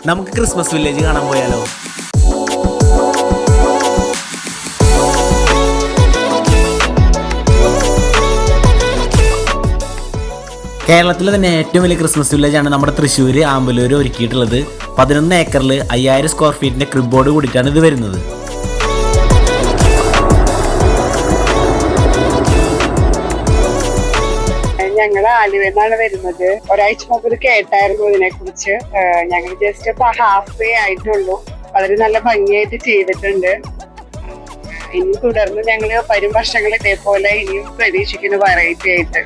നമുക്ക് Christmas village കാണാൻ പോയാലോ? കേരളത്തിലെ തന്നെ ഏറ്റവും വലിയ ക്രിസ്മസ് വില്ലേജാണ് നമ്മുടെ തൃശ്ശൂർ ആമ്പലൂർ ഒരുക്കിയിട്ടുള്ളത്. 11 ഏക്കറിൽ 5000 സ്ക്വയർ ഫീറ്റിന്റെ ക്രിബോർഡ് കൂടിയിട്ടാണ് ഇത് വരുന്നത്. ഞങ്ങൾ ആലുവെന്നാണ് വരുന്നത്. ഒരാഴ്ച മുമ്പ് ഇത് കേട്ടായിരുന്നു ഇതിനെ കുറിച്ച്. ഞങ്ങൾ ജസ്റ്റ് ഇപ്പൊ ഹാഫ് ഡേ ആയിട്ടുള്ളൂ. വളരെ നല്ല ഭംഗിയായിട്ട് ചെയ്തിട്ടുണ്ട്. ഇനി തുടർന്ന് ഞങ്ങൾ വരും വർഷങ്ങൾ ഇതേപോലെ ഇനിയും പ്രതീക്ഷിക്കുന്നു വെറൈറ്റി ആയിട്ട്.